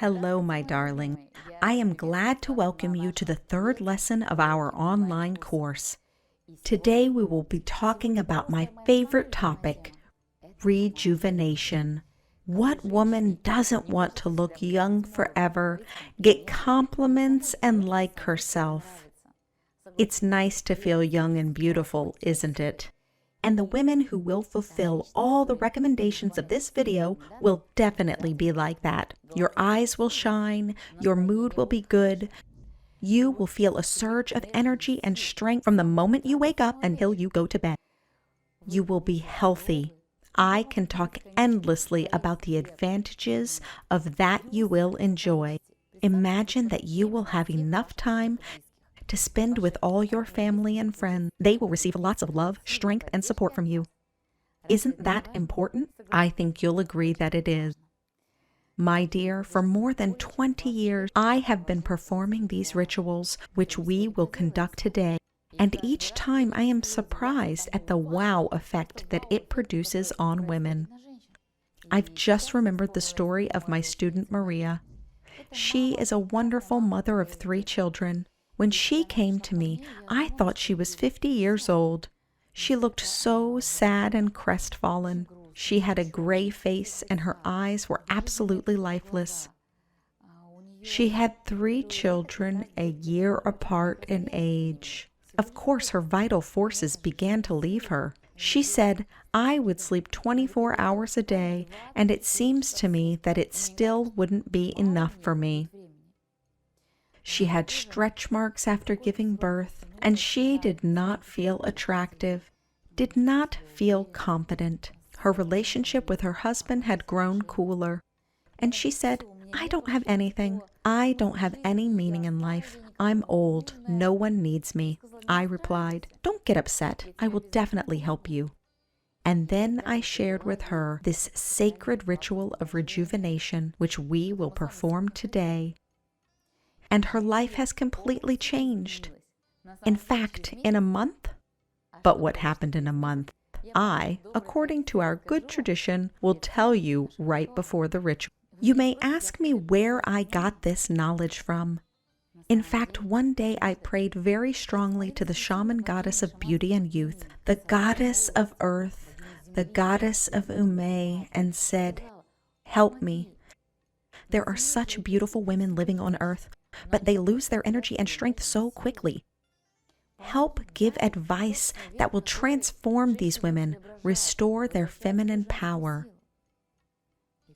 Hello, my darling. I am glad to welcome you to the third lesson of our online course. Today we will be talking about my favorite topic, rejuvenation. What woman doesn't want to look young forever, get compliments, and like herself? It's nice to feel young and beautiful, isn't it? And the women who will fulfill all the recommendations of this video will definitely be like that. Your eyes will shine, your mood will be good, you will feel a surge of energy and strength from the moment you wake up until you go to bed. You will be healthy. I can talk endlessly about the advantages of that you will enjoy. Imagine that you will have enough time to spend with all your family and friends. They will receive lots of love, strength, and support from you. Isn't that important? I think you'll agree that it is. My dear, for more than 20 years, I have been performing these rituals, which we will conduct today. And each time I am surprised at the wow effect that it produces on women. I've just remembered the story of my student Maria. She is a wonderful mother of 3 children. When she came to me, I thought she was 50 years old. She looked so sad and crestfallen. She had a gray face and her eyes were absolutely lifeless. She had 3 children a year apart in age. Of course, her vital forces began to leave her. She said, "I would sleep 24 hours a day, and it seems to me that it still wouldn't be enough for me." She had stretch marks after giving birth, and she did not feel attractive, did not feel confident. Her relationship with her husband had grown cooler, and she said, "I don't have anything. I don't have any meaning in life. I'm old. No one needs me." I replied, "Don't get upset. I will definitely help you." And then I shared with her this sacred ritual of rejuvenation, which we will perform today. And her life has completely changed. In fact, in a month? But what happened in a month? I, according to our good tradition, will tell you right before the ritual. You may ask me where I got this knowledge from. In fact, one day I prayed very strongly to the shaman goddess of beauty and youth, the goddess of earth, the goddess of Ume, and said, "Help me. There are such beautiful women living on earth, but they lose their energy and strength so quickly. Help give advice that will transform these women, restore their feminine power."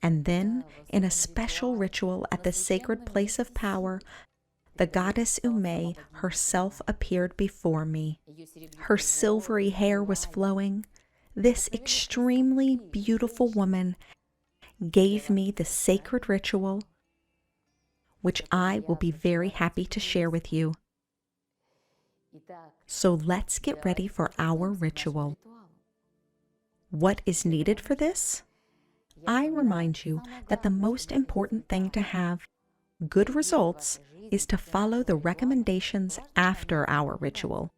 And then, in a special ritual at the sacred place of power, the goddess Ume herself appeared before me. Her silvery hair was flowing. This extremely beautiful woman gave me the sacred ritual, which I will be very happy to share with you. So let's get ready for our ritual. What is needed for this? I remind you that the most important thing to have good results is to follow the recommendations after our ritual.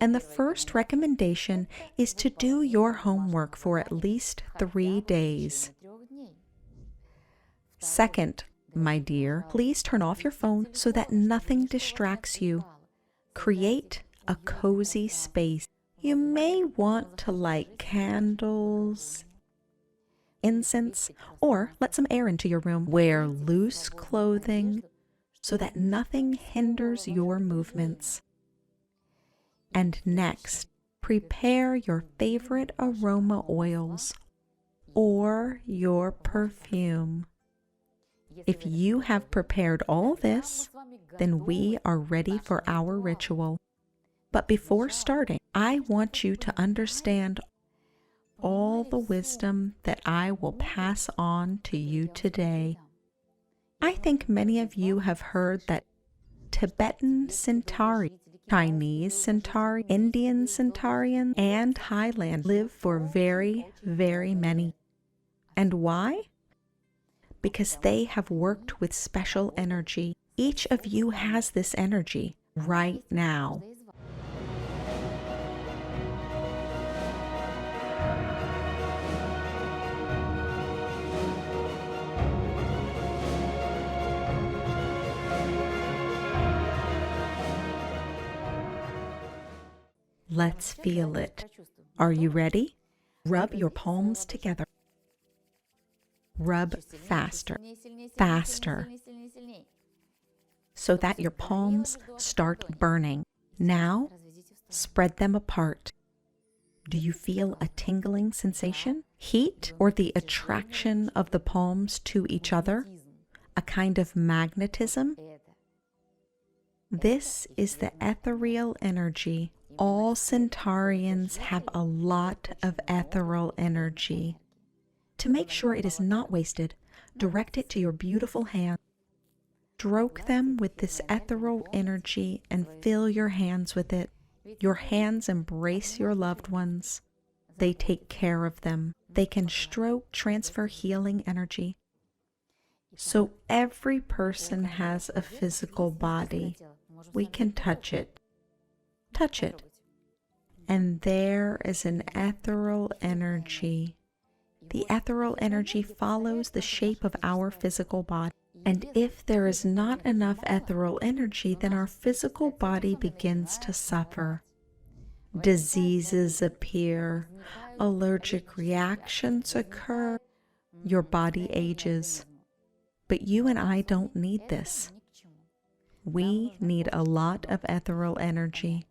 And the first recommendation is to do your homework for at least 3 days. Second, my dear, please turn off your phone so that nothing distracts you. Create a cozy space. You may want to light candles, incense, or let some air into your room. Wear loose clothing so that nothing hinders your movements. And next, prepare your favorite aroma oils or your perfume. If you have prepared all this, then we are ready for our ritual. But before starting, I want you to understand all the wisdom that I will pass on to you today. I think many of you have heard that Tibetan Centauri, Chinese Centauri, Indian Centaurian, and Highland live for very, very many. And why? Because they have worked with special energy. Each of you has this energy right now. Let's feel it. Are you ready? Rub your palms together. Rub faster, faster, so that your palms start burning. Now, spread them apart. Do you feel a tingling sensation? Heat or the attraction of the palms to each other? A kind of magnetism? This is the ethereal energy. All Centaurians have a lot of ethereal energy. To make sure it is not wasted, direct it to your beautiful hands. Stroke them with this ethereal energy and fill your hands with it. Your hands embrace your loved ones. They take care of them. They can stroke, transfer healing energy. So every person has a physical body. We can touch it. Touch it. And there is an ethereal energy. The ethereal energy follows the shape of our physical body. And if there is not enough ethereal energy, then our physical body begins to suffer. Diseases appear, allergic reactions occur, your body ages. But you and I don't need this. We need a lot of ethereal energy.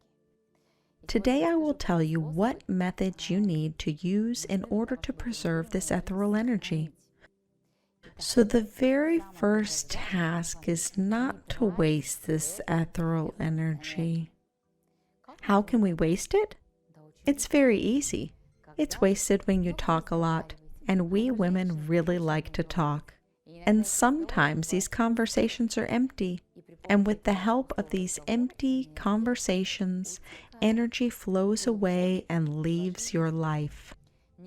Today I will tell you what methods you need to use in order to preserve this ethereal energy. So the very first task is not to waste this ethereal energy. How can we waste it? It's very easy. It's wasted when you talk a lot, and we women really like to talk. And sometimes these conversations are empty, and with the help of these empty conversations, energy flows away and leaves your life.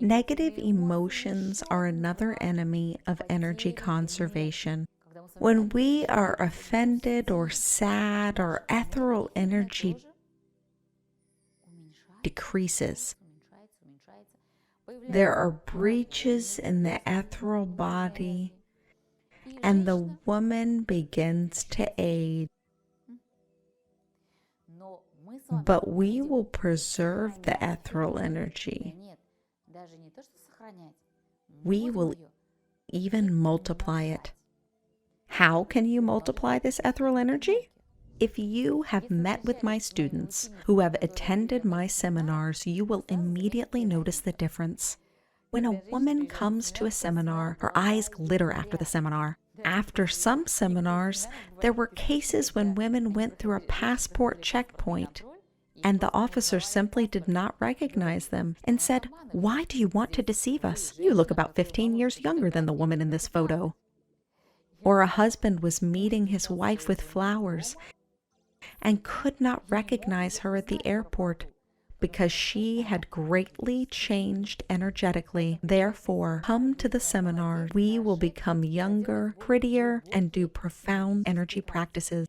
Negative emotions are another enemy of energy conservation. When we are offended or sad, our ethereal energy decreases. There are breaches in the ethereal body, and the woman begins to age. But we will preserve the ethereal energy. We will even multiply it. How can you multiply this ethereal energy? If you have met with my students who have attended my seminars, you will immediately notice the difference. When a woman comes to a seminar, her eyes glitter after the seminar. After some seminars, there were cases when women went through a passport checkpoint, and the officer simply did not recognize them and said, "Why do you want to deceive us? You look about 15 years younger than the woman in this photo." Or a husband was meeting his wife with flowers and could not recognize her at the airport because she had greatly changed energetically. Therefore, come to the seminar. We will become younger, prettier, and do profound energy practices.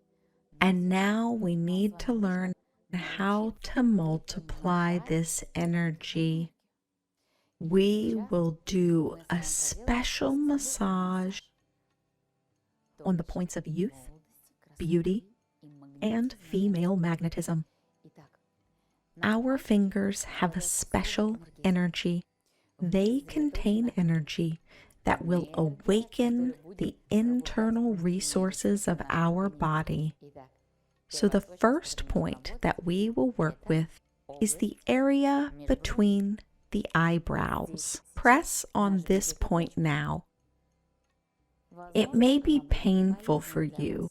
And now we need to learn how to multiply this energy. We will do a special massage on the points of youth, beauty, and female magnetism. Our fingers have a special energy. They contain energy that will awaken the internal resources of our body. So the first point that we will work with is the area between the eyebrows. Press on this point now. It may be painful for you.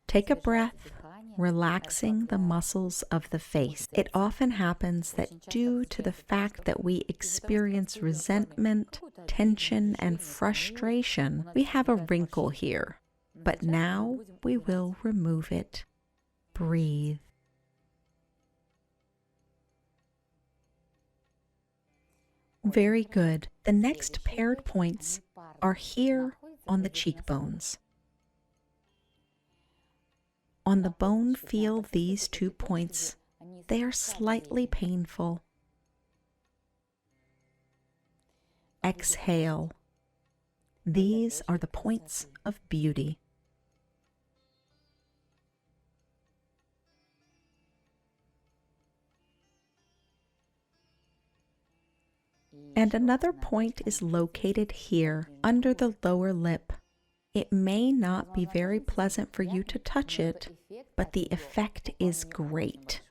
Take a breath, relaxing the muscles of the face. It often happens that due to the fact that we experience resentment, tension, and frustration, we have a wrinkle here. But now we will remove it. Breathe. Very good. The next paired points are here on the cheekbones. On the bone, feel these 2 points. They are slightly painful. Exhale. These are the points of beauty. And another point is located here, under the lower lip. It may not be very pleasant for you to touch it, but the effect is great.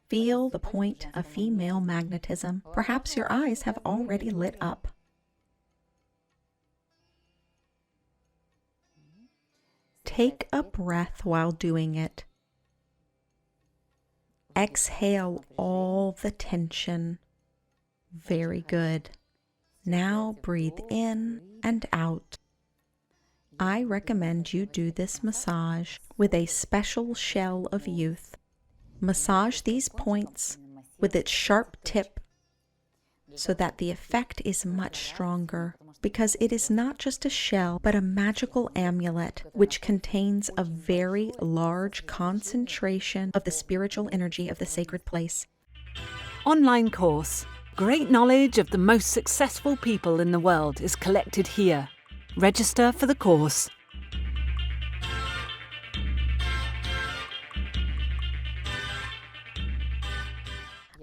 Feel the point of female magnetism. Perhaps your eyes have already lit up. Take a breath while doing it. Exhale all the tension. Very good. Now breathe in and out. I recommend you do this massage with a special shell of youth. Massage these points with its sharp tip so that the effect is much stronger, because it is not just a shell, but a magical amulet which contains a very large concentration of the spiritual energy of the sacred place. Online course. Great knowledge of the most successful people in the world is collected here. Register for the course.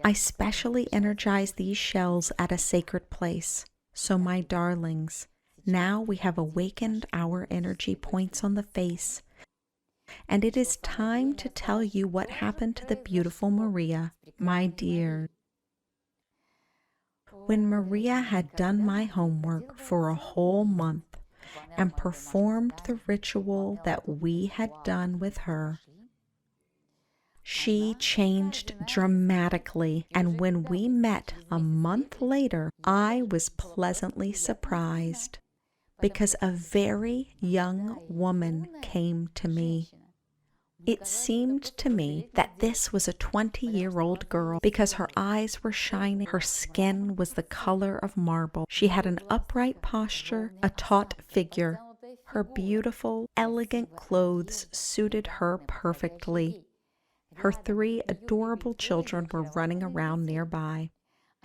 I specially energize these shells at a sacred place. So my darlings, now we have awakened our energy points on the face, and it is time to tell you what happened to the beautiful Maria, my dear. When Maria had done my homework for a whole month and performed the ritual that we had done with her, she changed dramatically, and when we met a month later, I was pleasantly surprised because a very young woman came to me. It seemed to me that this was a 20-year-old girl because her eyes were shining, her skin was the color of marble. She had an upright posture, a taut figure. Her beautiful, elegant clothes suited her perfectly. Her 3 adorable children were running around nearby.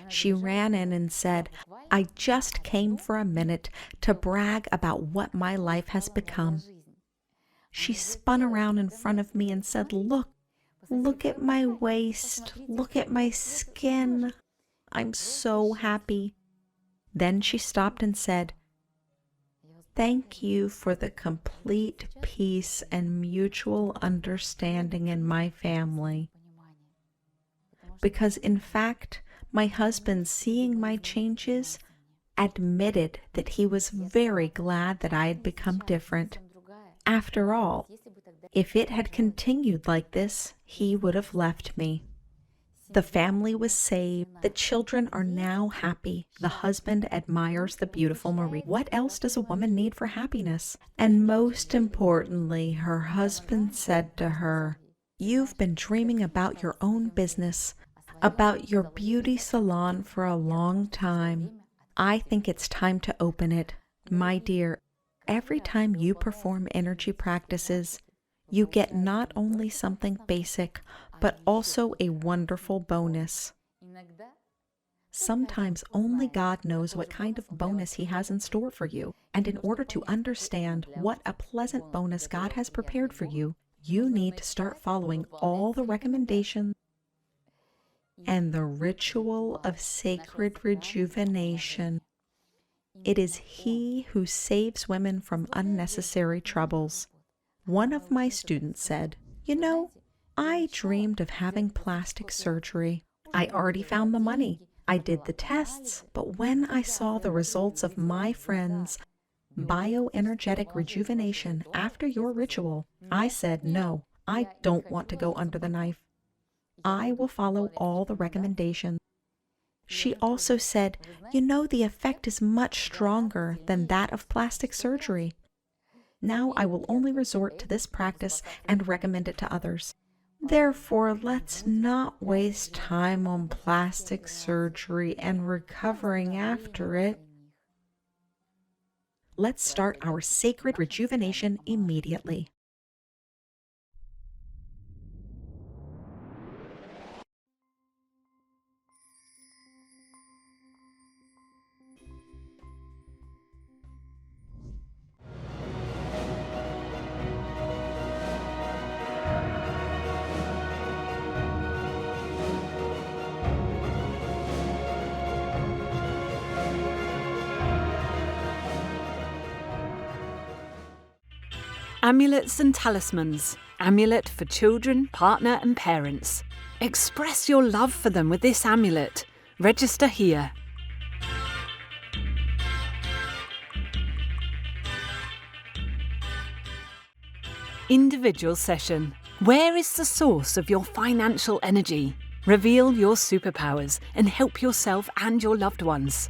She ran in and said, "I just came for a minute to brag about what my life has become." She spun around in front of me and said, Look at my waist, look at my skin. I'm so happy." Then she stopped and said, "Thank you for the complete peace and mutual understanding in my family. Because in fact, my husband, seeing my changes, admitted that he was very glad that I had become different. After all, if it had continued like this, he would have left me. The family was saved. The children are now happy. The husband admires the beautiful Marie. What else does a woman need for happiness?" And most importantly, her husband said to her, "You've been dreaming about your own business, about your beauty salon for a long time. I think it's time to open it. My dear, every time you perform energy practices, you get not only something basic, but also a wonderful bonus. Sometimes only God knows what kind of bonus He has in store for you. And in order to understand what a pleasant bonus God has prepared for you, you need to start following all the recommendations and the ritual of sacred rejuvenation. It is He who saves women from unnecessary troubles. One of my students said, "You know, I dreamed of having plastic surgery. I already found the money. I did the tests, but when I saw the results of my friend's bioenergetic rejuvenation after your ritual, I said, no, I don't want to go under the knife. I will follow all the recommendations." She also said, "You know, the effect is much stronger than that of plastic surgery. Now I will only resort to this practice and recommend it to others. Therefore, let's not waste time on plastic surgery and recovering after it. Let's start our sacred rejuvenation immediately." Amulets and talismans. Amulet for children, partner and parents. Express your love for them with this amulet. Register here. Individual session. Where is the source of your financial energy? Reveal your superpowers and help yourself and your loved ones.